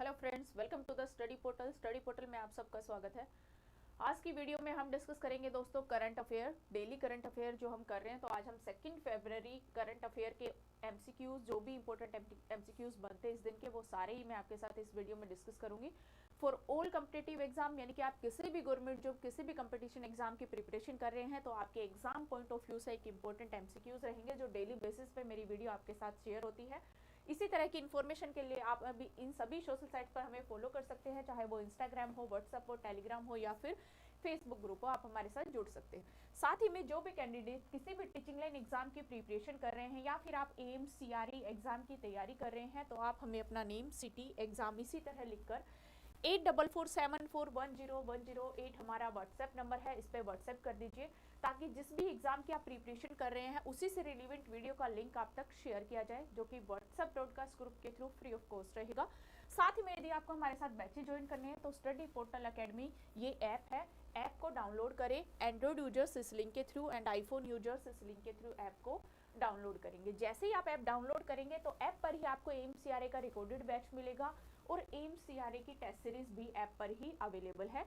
Hello friends, welcome to the study portal. Study portal में आप सबका स्वागत है। आज की वीडियो में हम डिस्कस करेंगे दोस्तों current affair, daily current affair जो हम कर रहे हैं। तो आज हम 2 फरवरी करंट अफेयर के एमसीक्यूज, जो भी इंपॉर्टेंट एमसीक्यूज बनते हैं इस दिन के, वो सारे ही मैं आपके साथ इस वीडियो में डिस्कस करूंगी फॉर ऑल कम्पिटेटिव एग्जाम। यानी कि आप किसी भी गवर्नमेंट जॉब, किसी भी कंपटीशन एग्जाम की प्रिपरेशन कर रहे हैं तो आपके एग्जाम पॉइंट ऑफ व्यू से एक इंपॉर्टेंट एमसीक्यूज रहेंगे जो डेली बेसिस पे मेरी वीडियो आपके साथ शेयर होती है। इसी तरह की इन्फॉर्मेशन के लिए आप अभी इन सभी सोशल साइट पर हमें फॉलो कर सकते हैं, चाहे वो इंस्टाग्राम हो, व्हाट्सएप हो, टेलीग्राम हो या फिर फेसबुक ग्रुप हो, आप हमारे साथ जुड़ सकते हैं। साथ ही में जो भी कैंडिडेट किसी भी टीचिंग लाइन एग्जाम की प्रिपरेशन कर रहे हैं या फिर आप एम्स सीआरई एग्जाम की तैयारी कर रहे हैं तो आप हमें अपना नेम, सिटी, एग्जाम इसी तरह लिखकर 8447410108 हमारा व्हाट्सएप नंबर है, इस पर व्हाट्सएप कर दीजिए ताकि जिस भी एग्जाम की आप प्रिपरेशन कर रहे हैं उसी से रिलेवेंट वीडियो का लिंक आप तक शेयर किया जाए, जो कि व्हाट्सएप ब्रॉडकास्ट ग्रुप के थ्रू फ्री ऑफ कॉस्ट रहेगा। साथ ही में यदि आपको हमारे साथ बैचेज ज्वाइन करने हैं तो स्टडी पोर्टल अकेडमी ये ऐप है, ऐप को डाउनलोड करें। एंड्रॉइड यूजर्स इस लिंक के थ्रू एंड आईफोन यूजर्स इस लिंक के थ्रू ऐप को डाउनलोड करेंगे। जैसे ही आप ऐप डाउनलोड करेंगे तो ऐप पर ही आपको एमसीआरए का रिकॉर्डेड बैच मिलेगा और एमसीआरए की टेस्ट सीरीज भी ऐप पर ही अवेलेबल है।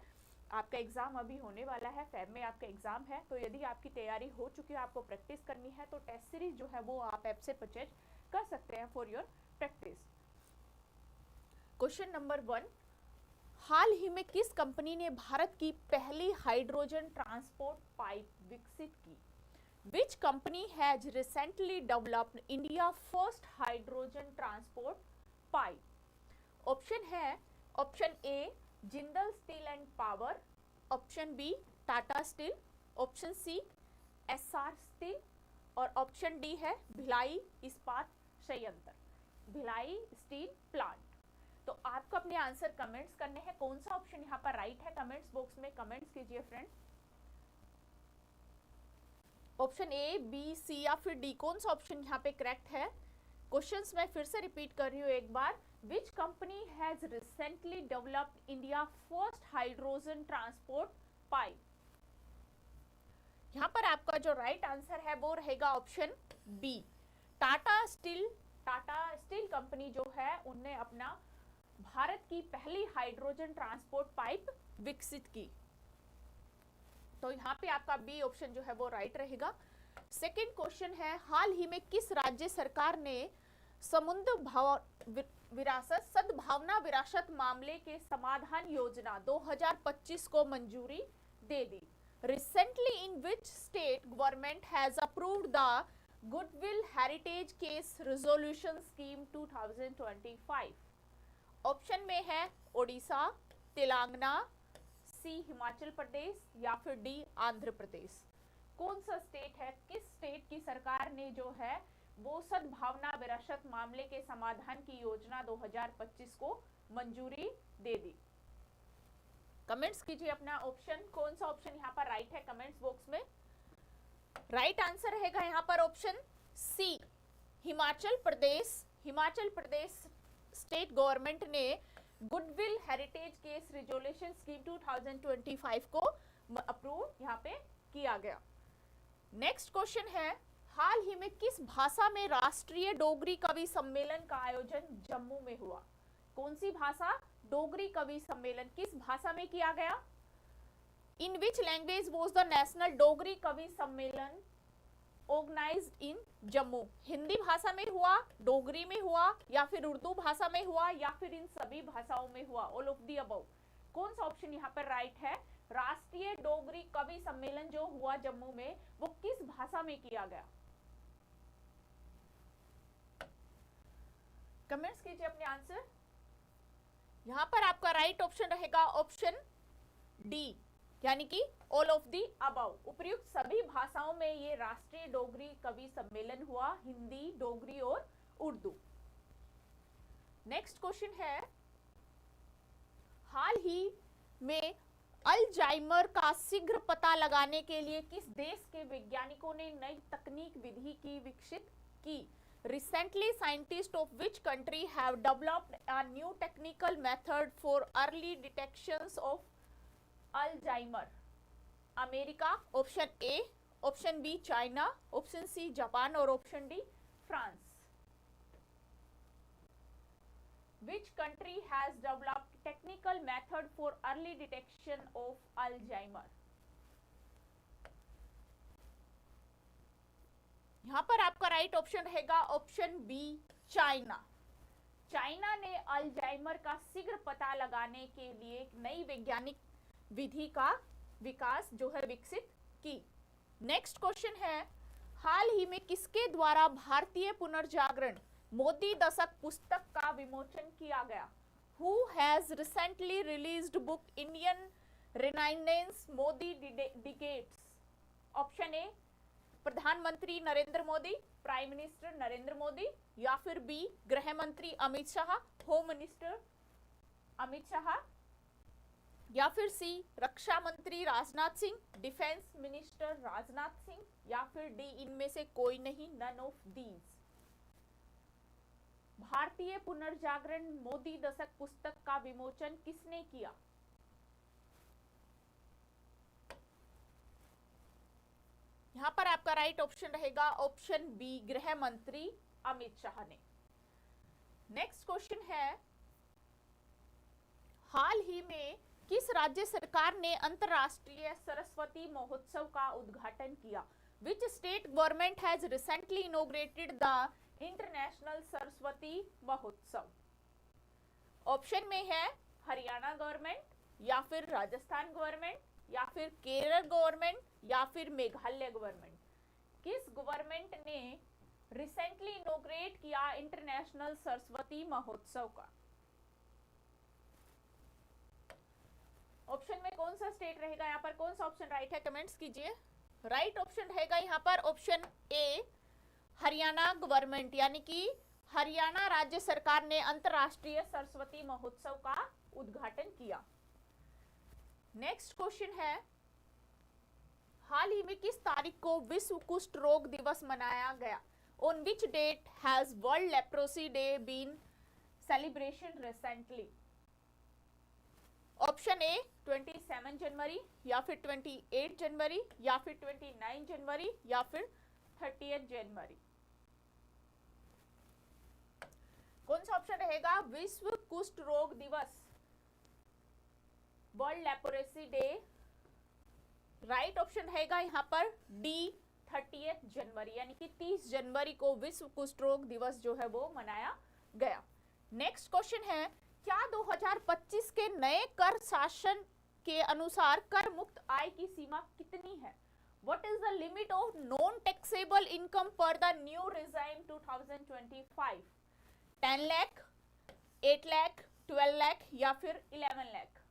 आपका एग्जाम अभी होने वाला है, फेब में आपका एग्जाम है, तो यदि आपकी तैयारी हो चुकी है, आपको प्रैक्टिस करनी है तो टेस्ट सीरीज जो है वो आप ऐप से परचेज कर सकते हैं for your practice. Question number 1, हाल ही में किस कंपनी ने भारत की पहली हाइड्रोजन ट्रांसपोर्ट पाइप विकसित की? Which company has recently developed India first hydrogen transport pipe? Option है, option A Jindal steel and power, option B Tata steel, option C SR steel और option D है भिलाई इस्पात संयंत्र, भिलाई स्टील प्लांट। तो आपको अपने आंसर कमेंट्स करने हैं, कौन सा ऑप्शन यहाँ पर राइट है कमेंट्स बॉक्स में कमेंट्स कीजिए फ्रेंड्स। ऑप्शन ए, बी, सी या फिर डी, कौन सा ऑप्शन यहाँ पे करेक्ट है? क्वेश्चंस मैं फिर से रिपीट कर रही हूँ एक बार। Which company has recently developed India first hydrogen transport pipe? यहाँ पर आपका जो राइट आंसर है वो रहेगा option B, Tata steel. Tata steel company जो है उनने अपना भारत की पहली हाइड्रोजन ट्रांसपोर्ट पाइप विकसित की। तो यहाँ पे आपका बी ऑप्शन जो है वो राइट रहेगा। सेकंड क्वेश्चन है, हाल ही में किस राज्य सरकार ने समुद्र विरासत सद्भावना विरासत मामले के समाधान योजना 2025 को मंजूरी दे दी? Recently in which state government has approved the goodwill heritage case resolution scheme 2025? Option में है ओडिशा, तेलंगाना, सी हिमाचल प्रदेश या फिर डी आंध्र प्रदेश। कौन सा स्टेट है, किस स्टेट की सरकार ने जो है वो सद्भावना विरासत मामले के समाधान की योजना 2025 को मंजूरी दे दी? कमेंट्स कीजिए अपना ऑप्शन, कौन सा ऑप्शन यहाँ पर राइट है कमेंट्स बॉक्स में। राइट आंसर रहेगा यहाँ पर option C, Himachal Pradesh. Himachal Pradesh state government ने goodwill heritage case resolution scheme 2025 को अप्रूव यहाँ पे किया गया। नेक्स्ट क्वेश्चन है, हाल ही में किस भाषा में राष्ट्रीय डोगरी कवि सम्मेलन का आयोजन जम्मू में हुआ? कौन सी भाषा? डोगरी कवि सम्मेलन किस भाषा में किया गया? In which language was the national Dogri Kavi Sammelan organised इन जम्मू? हिंदी भाषा में हुआ, डोगरी में हुआ या फिर उर्दू भाषा में हुआ या फिर इन सभी भाषाओं में हुआ? All of the above. कौन सा ऑप्शन यहाँ पर राइट है? राष्ट्रीय डोगरी कवि सम्मेलन जो हुआ जम्मू में वो किस भाषा में किया गया? कमेंट्स कीजिए अपने आंसर। यहाँ पर आपका राइट ऑप्शन रहेगा ऑप्शन डी, यानी कि ऑल ऑफ दी अबव। उपयुक्त सभी भाषाओं में ये राष्ट्रीय डोगरी कवि सम्मेलन हुआ, हिंदी, डोगरी और उर्दू। नेक्स्ट क्वेश्चन है, हाल ही में अल्जाइमर का शीघ्र पता लगाने के लिए किस देश के वैज्ञानिकों ने नई तकनीक विधि की विकसित की? Recently, scientists of which country have developed a new technical method for early detections of Alzheimer? America, option A, option B China, option C Japan और option D France. Which country has developed technical method for early detection of Alzheimer? यहां पर आपका right option रहेगा option B, China. China ने Alzheimer का शीघ्र पता लगाने के लिए एक नई वैज्ञानिक विधि का विकास जो है विकसित की। नेक्स्ट क्वेश्चन है, हाल ही में किसके द्वारा भारतीय पुनर्जागरण मोदी दशक पुस्तक का विमोचन किया गया? Who has recently released book Indian Renaissance Modi Decades? Option A, प्रधानमंत्री नरेंद्र मोदी, प्राइम मिनिस्टर नरेंद्र मोदी, या फिर बी, गृह मंत्री अमित शाह, होम मिनिस्टर अमित शाह, या फिर सी, रक्षा मंत्री राजनाथ सिंह, डिफेंस मिनिस्टर राजनाथ सिंह, या फिर डी, इनमें से कोई नहीं, नन ऑफ दीज। भारतीय पुनर्जागरण मोदी दशक पुस्तक का विमोचन किसने किया? यहां पर आपका राइट ऑप्शन रहेगा ऑप्शन बी, गृह मंत्री अमित शाह ने। नेक्स्ट क्वेश्चन है, हाल ही में किस राज्य सरकार ने अंतरराष्ट्रीय सरस्वती महोत्सव का उद्घाटन किया? Which state government has recently inaugurated the international Saraswati महोत्सव? ऑप्शन में है हरियाणा गवर्नमेंट, या फिर राजस्थान गवर्नमेंट, या फिर केरल गवर्नमेंट, या फिर मेघालय गवर्नमेंट। किस गवर्नमेंट ने रिसेंटली इनॉग्रेट किया इंटरनेशनल सरस्वती महोत्सव का? ऑप्शन में कौन सा स्टेट रहेगा? यहाँ पर कौन सा ऑप्शन राइट है, कमेंट्स कीजिए। राइट ऑप्शन रहेगा यहाँ पर ऑप्शन ए, हरियाणा गवर्नमेंट, यानी कि हरियाणा राज्य सरकार ने अंतरराष्ट्रीय सरस्वती महोत्सव का उद्घाटन किया। नेक्स्ट क्वेश्चन है, हाल ही में किस तारीख को विश्व कुष्ठ रोग दिवस मनाया गया? On which date has world leprosy day been celebration recently? Option A 27 जनवरी, या फिर 28 जनवरी, या फिर 29 जनवरी, या फिर 30 जनवरी। कौन सा ऑप्शन रहेगा? विश्व कुष्ठ रोग दिवस, world leprosy day. Right option रहेगा यहाँ पर डी, 30 जनवरी, यानी कि 30 जनवरी को विश्व कुष्ठ रोग दिवस जो है वो मनाया गया। नेक्स्ट क्वेश्चन है, क्या 2025 के नए कर शासन के अनुसार कर मुक्त आय की सीमा कितनी है? What is the limit of non-taxable income per the new regime 2025? 10 lakh, 8 lakh, 12 lakh, या फिर 11 लाख?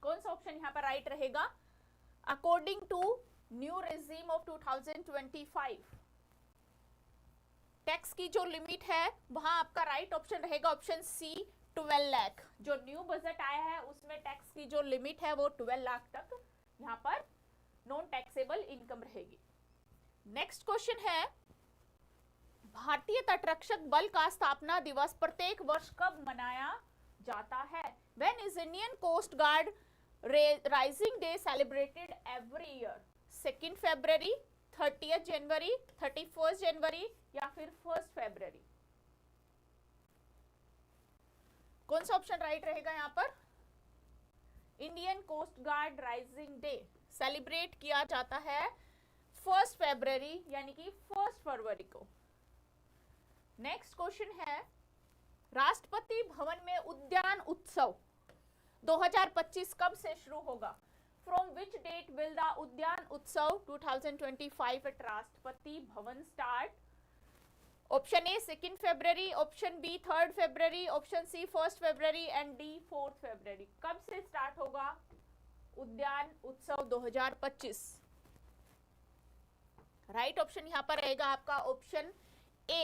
कौन सा ऑप्शन यहाँ पर राइट रहेगा? According to new regime of 2025 tax की जो लिमिट है वहां आपका राइट ऑप्शन रहेगा ऑप्शन सी, 12 लाख। जो न्यू बजट आया है उसमें टैक्स की जो लिमिट है वो 12 लाख तक यहाँ पर नॉन टैक्सेबल इनकम रहेगी। नेक्स्ट क्वेश्चन है, भारतीय तटरक्षक बल का स्थापना दिवस प्रत्येक वर्ष कब मनाया जाता है? When is Indian Coast Guard Rising Day celebrated every year? 2 फरवरी, 30 जनवरी, 31 जनवरी, या फिर 1 फरवरी? कौन सा ऑप्शन राइट रहेगा यहाँ पर? Indian coast guard raising day celebrate किया जाता है 1 फरवरी, यानी कि 1 फरवरी को। नेक्स्ट क्वेश्चन है, राष्ट्रपति भवन में उद्यान उत्सव 2025 कब से शुरू होगा? From which date will the उद्यान उत्सव 2025 at Rashtrapati Bhavan start? Option A 2 फरवरी, ऑप्शन बी 3 फरवरी, ऑप्शन सी 1 फरवरी एंड डी 4 फरवरी। कब से स्टार्ट होगा उद्यान उत्सव 2025? राइट ऑप्शन यहाँ पर रहेगा आपका ऑप्शन ए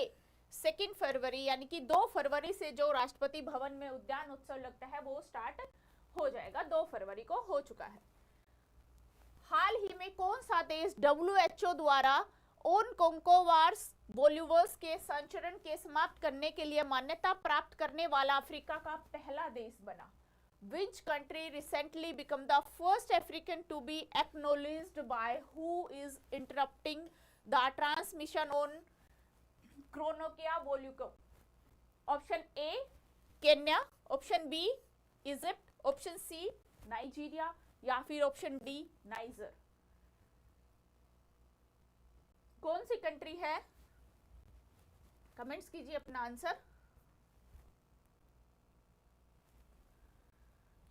2 फरवरी, यानी कि 2 फरवरी से जो राष्ट्रपति भवन में उद्यान उत्सव लगता है वो स्टार्ट हो जाएगा, 2 फरवरी को हो चुका है। हाल ही में कौन सा देश WHO द्वारा ओनकोंकोवार्स बोल्यूवर्स के संचरण के समाप्त करने के लिए मान्यता प्राप्त करने वाला अफ्रीका का पहला देश बना? Which country recently became the first African to be acknowledged by who is interrupting the transmission on Chronokia bolluco? Option A Kenya, option B Egypt, option C Nigeria या फिर ऑप्शन डी नाइजर। कौन सी country है? Comments कीजिए अपना answer.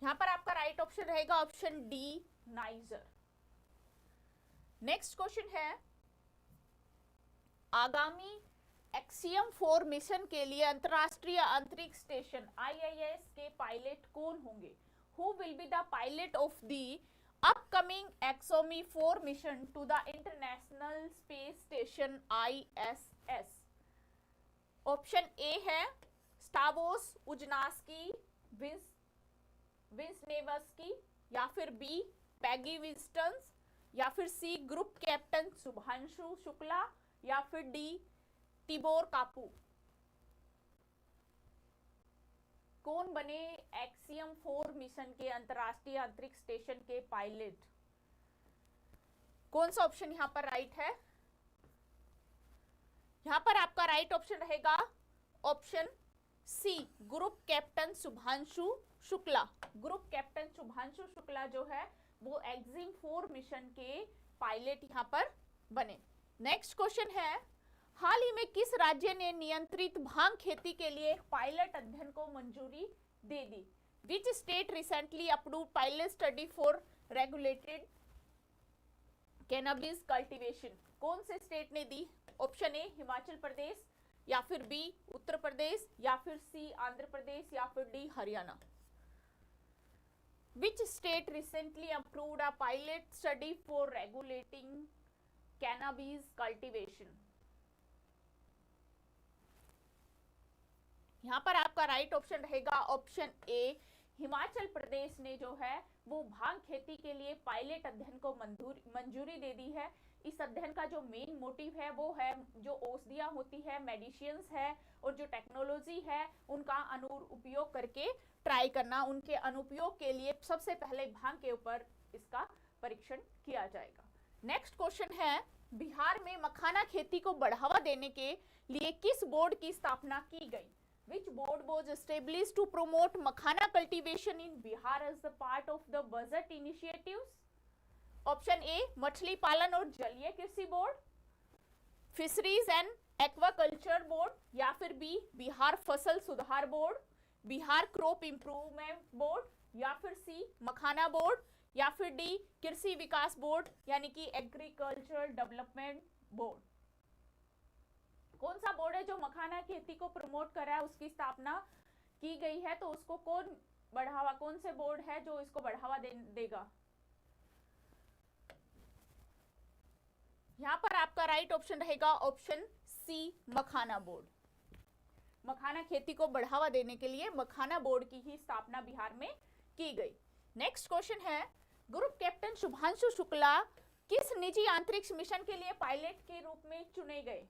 यहां पर आपका right option रहेगा option D niger. Next question है, आगामी एक्सियम 4 मिशन के लिए अंतरराष्ट्रीय अंतरिक्ष स्टेशन IIS के पायलट कौन होंगे? Who will be the pilot of the upcoming Axiomi 4 mission to the International Space Station ISS? Option A है स्टावोस उजनास्की विंसनेवस्की, या फिर बी पैगी विंस्टन्स, या फिर C group captain Shubhanshu Shukla, या फिर डी टिबोर कापू। कौन बने एक्सियम 4 मिशन के अंतरराष्ट्रीय अंतरिक्ष स्टेशन के पायलट? कौन सा ऑप्शन यहां पर राइट है? यहां पर आपका राइट ऑप्शन रहेगा option C group captain Shubhanshu Shukla. Group captain Shubhanshu Shukla जो है वो एक्सियम 4 मिशन के पायलट यहां पर बने। नेक्स्ट क्वेश्चन है, हाल ही में किस राज्य ने नियंत्रित भांग खेती के लिए एक पायलट अध्ययन को मंजूरी दे दी? Which state recently approved pilot study for regulated cannabis cultivation? कौन से स्टेट ने दी? ऑप्शन ए हिमाचल प्रदेश, या फिर बी उत्तर प्रदेश, या फिर सी आंध्र प्रदेश, या फिर D Haryana. Which state recently approved a pilot study for regulating cannabis cultivation? यहां पर आपका राइट ऑप्शन रहेगा ऑप्शन ए हिमाचल प्रदेश ने जो है वो भांग खेती के लिए पायलट अध्ययन को मंजूरी दे दी है। इस अध्ययन का जो मेन मोटिव है वो है जो औषधियां होती है, मेडिसिन्स है और जो टेक्नोलॉजी है उनका अनुपयोग करके ट्राई करना। उनके अनुपयोग के लिए सबसे पहले भांग के ऊपर इसका परीक्षण किया जाएगा। नेक्स्ट क्वेश्चन है, बिहार में मखाना खेती को बढ़ावा देने के लिए किस बोर्ड की स्थापना की गई? Which board was established to promote makhana cultivation in Bihar as the part of the budget initiatives? Option A मछली पालन और जलीय कृषि board, fisheries and aquaculture board, या फिर बी बिहार फसल सुधार board, Bihar crop improvement board, या फिर सी मखाना बोर्ड, या फिर डी कृषि विकास बोर्ड यानी कि एग्रीकल्चर डेवलपमेंट बोर्ड। कौन सा बोर्ड है जो मखाना खेती को प्रमोट कर रहा है, उसकी स्थापना की गई है, तो उसको कौन से बोर्ड है जो इसको बढ़ावा देगा? यहां पर आपका राइट ऑप्शन रहेगा ऑप्शन सी मखाना बोर्ड। मखाना खेती को बढ़ावा देने के लिए मखाना बोर्ड की ही स्थापना बिहार में की गई। नेक्स्ट क्वेश्चन है, ग्रुप कैप्टन शुभांशु शुक्ला किस निजी अंतरिक्ष मिशन के लिए पायलट के रूप में चुने गए?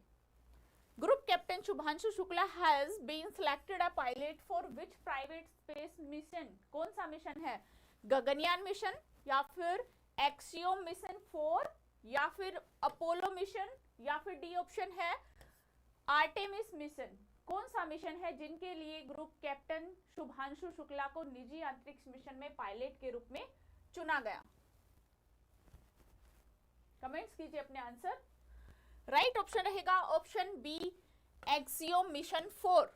Group captain Shubhanshu Shukla has been selected a pilot for which private space mission? कौन सा मिशन है? गगनयान मिशन, या फिर एक्सियोम मिशन 4, या फिर अपोलो मिशन, या फिर डी ऑप्शन है आर्टेमिस मिशन। कौन सा मिशन है जिनके लिए ग्रुप कैप्टन शुभांशु शुक्ला को निजी अंतरिक्ष मिशन में पायलट के रूप में चुना गया? कमेंट्स कीजिए अपने आंसर। राइट ऑप्शन रहेगा option B Axiom mission 4।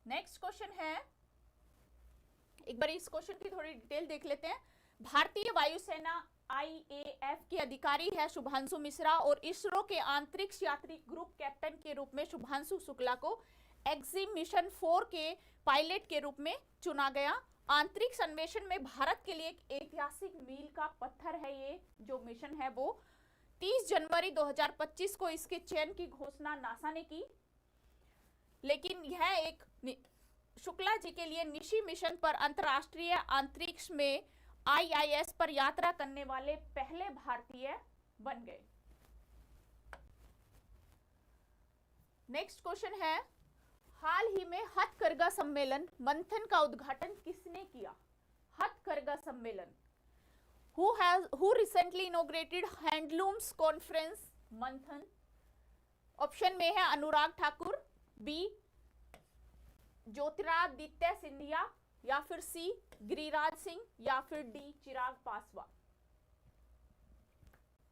Next question है, एक बार इस क्वेश्चन की थोड़ी डिटेल देख लेते हैं। भारतीय वायुसेना IAF के अधिकारी है शुभांशु मिश्रा और इसरो के अंतरिक्ष यात्री ग्रुप कैप्टन के रूप में शुभांशु शुक्ला को एक्सिम मिशन 4 के पायलट के रूप में चुना गया। अंतरिक्ष अन्वेषण में भारत के लिए एक ऐतिहासिक मील का पत्थर है। ये जो मिशन है वो 30 जनवरी 2025 को इसके चयन की घोषणा नासा ने की, लेकिन यह एक शुक्ला जी के लिए निशी मिशन पर अंतरराष्ट्रीय अंतरिक्ष में IIS पर यात्रा करने वाले पहले भारतीय बन गए। नेक्स्ट क्वेश्चन है, हाल ही में हथकरघा सम्मेलन मंथन का उद्घाटन किसने किया? हथकरघा सम्मेलन who recently inaugurated Handlooms Conference मंथन? ऑप्शन में है अनुराग ठाकुर, बी ज्योतिरादित्य सिंधिया, या फिर सी गिरिराज सिंह, या फिर डी चिराग पासवान।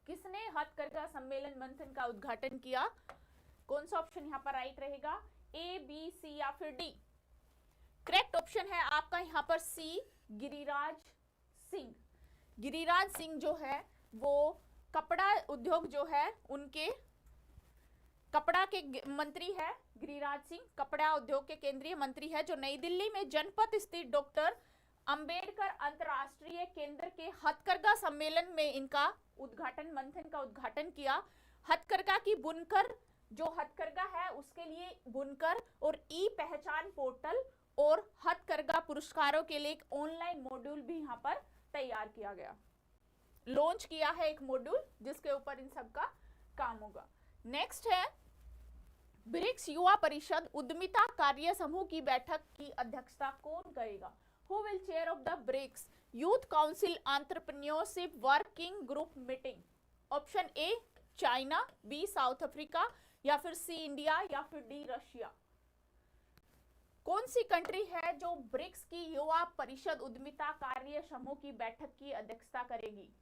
किसने हथकरघा सम्मेलन मंथन का उद्घाटन किया? कौन सा ऑप्शन यहाँ पर राइट रहेगा? ए, बी, सी या फिर डी? करेक्ट ऑप्शन है आपका यहाँ पर सी गिरिराज सिंह। गिरिराज सिंह जो है वो कपड़ा उद्योग जो है उनके कपड़ा के मंत्री है। गिरिराज सिंह कपड़ा उद्योग के केंद्रीय मंत्री है, जो नई दिल्ली में जनपथ स्थित डॉक्टर अंबेडकर अंतरराष्ट्रीय केंद्र के हथकरघा सम्मेलन में इनका उद्घाटन मंथन का उद्घाटन किया। हथकरघा की बुनकर जो हथकरघा है उसके लिए बुनकर और ई पहचान पोर्टल और हथकरघा पुरस्कारों के लिए एक ऑनलाइन मॉड्यूल भी यहाँ पर तैयार किया गया, लॉन्च किया है एक मॉड्यूल जिसके ऊपर इन सब का काम होगा। नेक्स्ट है ब्रिक्स युवा परिषद उद्यमिता कार्य समूह की बैठक की अध्यक्षता कौन करेगा? Who will chair of the BRICS Youth Council Entrepreneurship Working Group Meeting? Option A China, B South Africa, या फिर सी इंडिया, या फिर डी रशिया। कौन सी कंट्री है जो ब्रिक्स की युवा परिषद उद्यमिता कार्य समूह की बैठक की अध्यक्षता करेगी?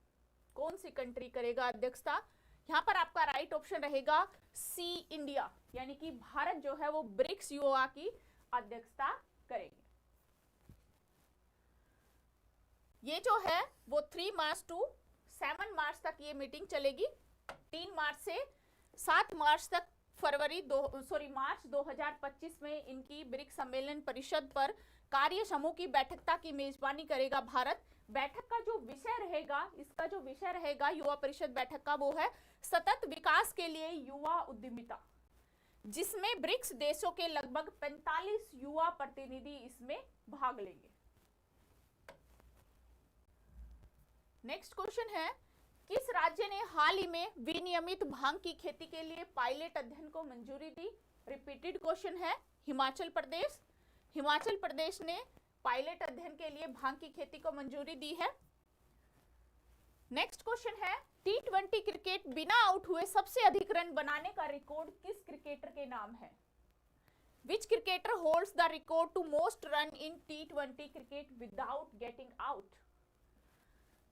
कौन सी कंट्री करेगा अध्यक्षता? यहाँ पर आपका राइट ऑप्शन रहेगा सी इंडिया, यानी कि भारत जो है वो ब्रिक्स युवा की अध्यक्षता करेगी। ये जो है वो 3 मार्च टू 7 मार्च तक ये मीटिंग चलेगी। 3 मार्च से 7 मार्च तक मार्च 2025 में इनकी ब्रिक्स सम्मेलन परिषद पर कार्य समूह की बैठकता की मेजबानी करेगा भारत। बैठक का जो विषय रहेगा, इसका जो विषय रहेगा युवा परिषद बैठक का, वो है सतत विकास के लिए युवा उद्यमिता, जिसमें ब्रिक्स देशों के लगभग 45 युवा प्रतिनिधि इसमें भाग लेंगे। नेक्स्ट क्वेश्चन है, किस राज्य ने हाल ही में विनियमित भांग की खेती के लिए पायलट अध्ययन को मंजूरी दी? रिपीटेड क्वेश्चन है। हिमाचल प्रदेश। हिमाचल प्रदेश ने पायलट अध्ययन के लिए भांग की खेती को मंजूरी दी है। नेक्स्ट क्वेश्चन है, T20 क्रिकेट बिना आउट हुए सबसे अधिक रन बनाने का रिकॉर्ड किस क्रिकेटर के नाम है? Which cricketer holds the record to most run in T20 cricket without getting out?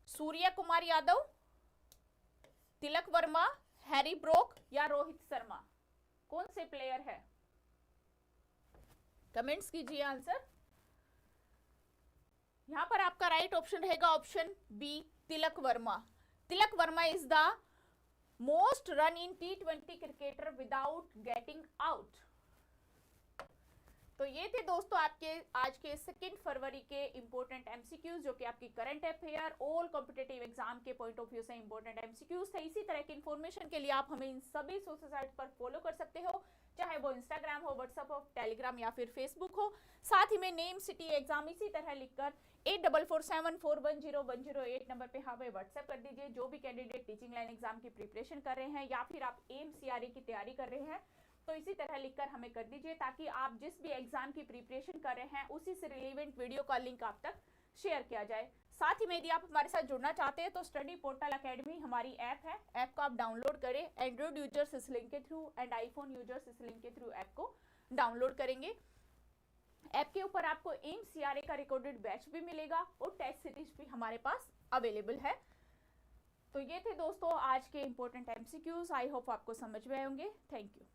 Surya Kumar Yadav, Tilak Varma, Harry Brook या रोहित शर्मा? कौन से प्लेयर है? कमेंट्स कीजिए आंसर। यहां पर आपका राइट ऑप्शन रहेगा option B Tilak Varma. Tilak Varma is the most run in T20 cricketer without getting out. तो ये थे दोस्तों आपके आज के 2 फरवरी के इंपॉर्टेंट एमसीक्यूज, जो कि आपकी current affair all competitive exam के पॉइंट ऑफ व्यू से इंपॉर्टेंट एमसीक्यूज थे। इसी तरह की इंफॉर्मेशन के लिए आप हमें इन सभी सोशल साइट पर फॉलो कर सकते हो, चाहे वो इंस्टाग्राम हो, व्हाट्सएप हो, टेलीग्राम या फिर फेसबुक हो। साथ ही में नेम, सिटी, एग्जाम इसी तरह लिखकर 8447410108 नंबर पे हमें व्हाट्सएप कर दीजिए। जो भी कैंडिडेट टीचिंग लाइन एग्जाम की प्रिपरेशन कर रहे हैं या फिर आप एम्स CRE की तैयारी कर रहे हैं, तो इसी तरह लिखकर हमें कर दीजिए, ताकि आप जिस भी एग्जाम की प्रिपरेशन कर रहे हैं उसी से रिलेवेंट वीडियो का लिंक आप तक शेयर किया जाए। साथ ही में यदि आप हमारे साथ जुड़ना चाहते हैं तो स्टडी पोर्टल अकेडमी हमारी ऐप है। ऐप को आप डाउनलोड करें। एंड्रॉइड यूजर्स इस लिंक के थ्रू एंड आईफोन यूजर्स इस लिंक के थ्रू ऐप को डाउनलोड करेंगे। ऐप के ऊपर आपको एम्स CRE का रिकॉर्डेड बैच भी मिलेगा और टेस्ट सीरीज भी हमारे पास अवेलेबल है। तो ये थे दोस्तों आज के इंपॉर्टेंट MCQs। आई होप आपको समझ में आए होंगे। Thank you.